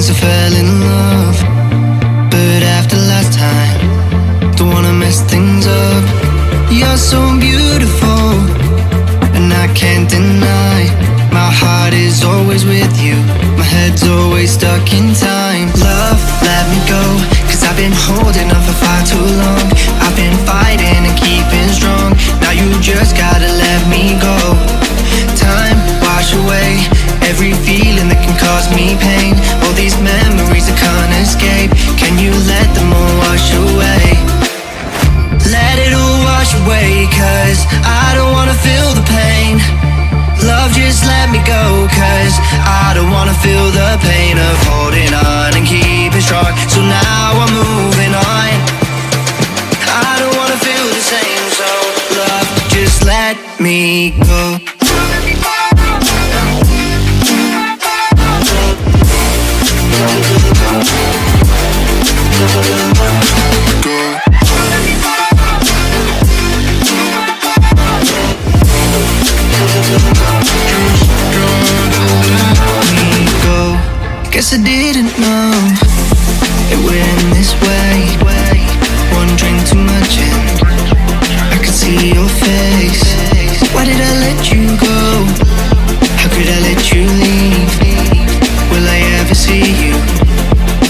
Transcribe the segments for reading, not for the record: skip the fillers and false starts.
since I fell in love. But after last time, don't wanna mess things up. You're so beautiful, and I can't deny. My heart is always with you, my head's always stuck in time. Love, let me go, cause I've been holding on for far too long. I've been fighting and keeping strong, now you just gotta let me go. Time, wash away every feeling that can cause me pain. All these memories I can't escape, can you let them all wash away? Let it all wash away, cause I don't wanna feel the pain. Love, just let me go, cause I don't wanna feel the pain of holding on and keeping strong. So now I'm moving on, I don't wanna feel the same. So love, just let me go. Guess I didn't know it would end this way. One drink too much and I could see your face. Why did I let you go? How could I let you leave? Will I ever see you?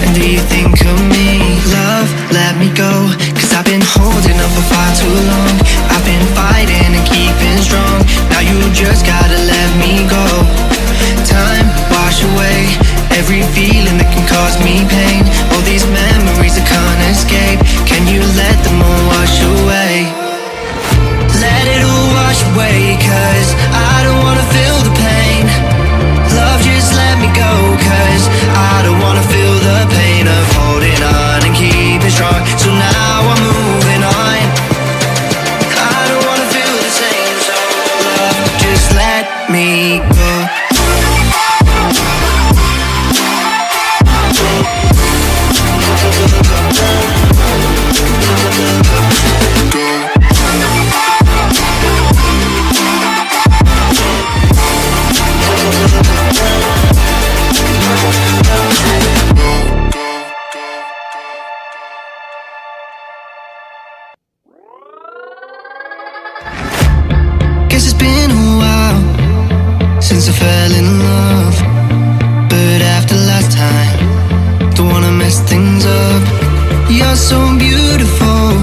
And do you think of me? Love, let me go, cause I've been holding on for far too long. I've been fighting and keeping strong, now you just gotta let me go. Time, wash away every feeling that can cause me pain. All these memories I can't escape, can you let them all wash away? Let it all wash away, cause I don't wanna feel the pain. Love, just let me go, cause I don't wanna feel the pain of holding on and keeping strong. So now I'm moving on, I don't wanna feel the same. So love, just let me go. Guess it's been a while since I fell in love. But after last time, don't wanna mess things up. You're so beautiful,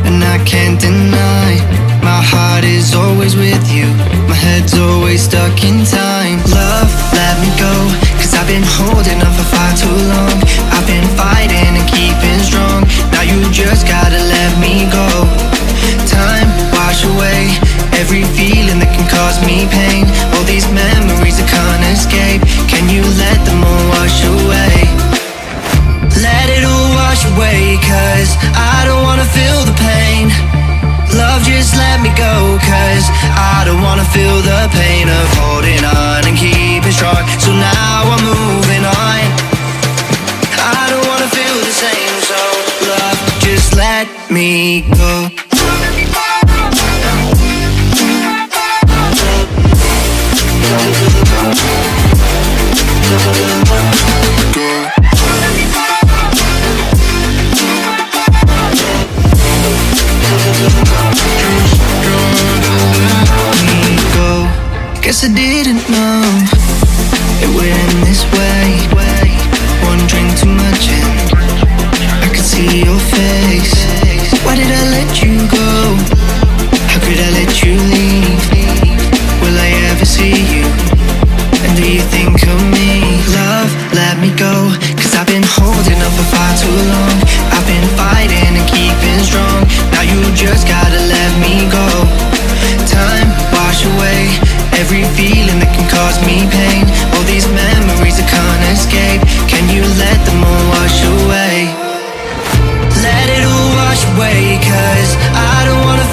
and I can't deny. My heart is always with you, my head's always stuck in time. Love, let me go, cause I've been holding on for far too long. I've been fighting and keeping strong, now you just gotta let me go. Time, wash away every feeling that can cause me pain. All these memories I can't escape, can you let them all wash away? Let it all wash away, cause I don't wanna feel the pain. Love, just let me go, cause I don't wanna feel the pain of holding on and keeping strong. So now I'm moving on, I don't wanna feel the same. So love, just let me go. Guess I didn't know it would end this way. One drink too much and I could see your face. Why did I let you go? How could I let you leave? Will I ever see you? And do you think of me? Love, let me go, cause I've been holding on for far too long. I've been fighting and keeping strong, now you just gotta let me go. Time, wash away every feeling that can cause me pain. All these memories I can't escape, can you let them all wash away? Let it all wash away, cause I don't wanna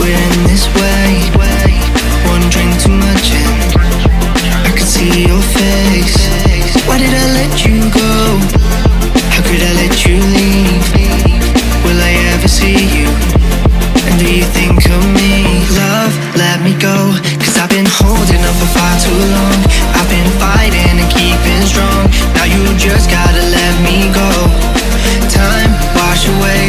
would end this way. One drink too much and I could see your face. Why did I let you go? How could I let you leave? Will I ever see you? And do you think of me? Love, let me go, 'cause I've been holding on for far too long. I've been fighting and keeping strong. Now you just gotta let me go. Time, wash away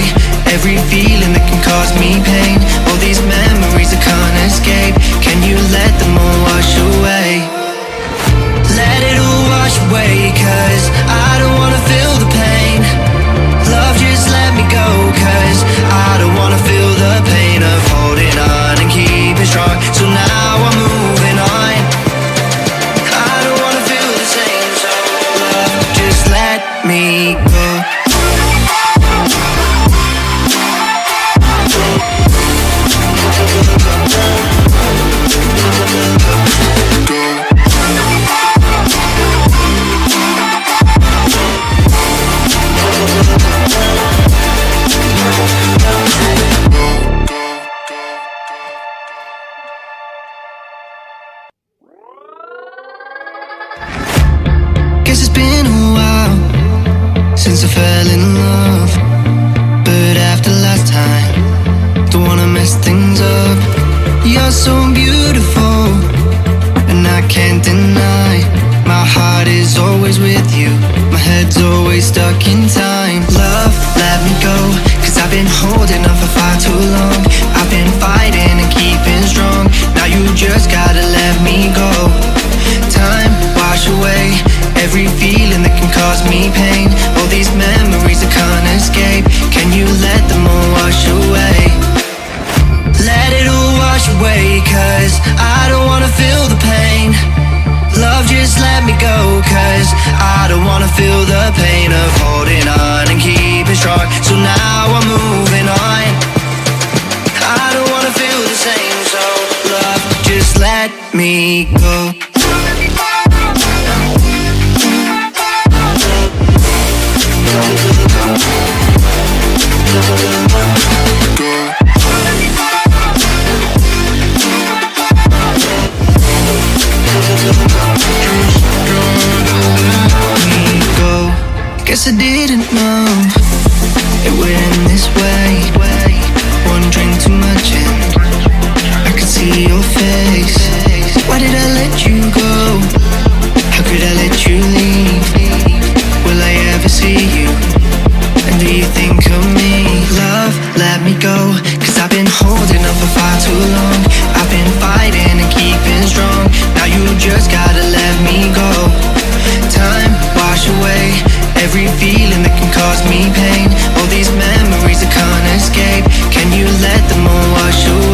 every feeling that can cause me pain. All these memories I can't escape. Can you let them all wash away? Let it all wash away, 'cause I don't wanna feel the pain. Love, just let me go, 'cause I don't wanna feel the pain of holding on and keeping strong. So now I'm moving on. I don't wanna feel the same, so love, just let me go. Guess it's been a while since I fell in love, but after last time, don't wanna mess things up. You're so beautiful, and I can't deny. My heart is always with you, my head's always stuck in time. Love, let me go, 'cause I've been holding on for far too long. I've been fighting and keeping strong. Now you just gotta let me go. Time, wash away every feeling that can cause me pain. All these memories I can't escape. Can you let them all wash away? Let it all wash away, 'cause I don't wanna feel the pain. Love, just let me go, 'cause I don't wanna feel the pain of holding on and keeping strong. So now I'm moving on. I don't wanna feel the same, so love, just let me go. Guess I didn't know it would end this way. One drink too much and I could see your face. Why did I let you go? How could I let you leave? Will I ever see you? And do you think of me? Love, let me go, 'cause I've been holding on for far too long. I've been fighting and keeping strong. Now you just gotta let me go. Time, wash away every feeling that can cause me pain. All these memories I can't escape. Can you let them all wash away?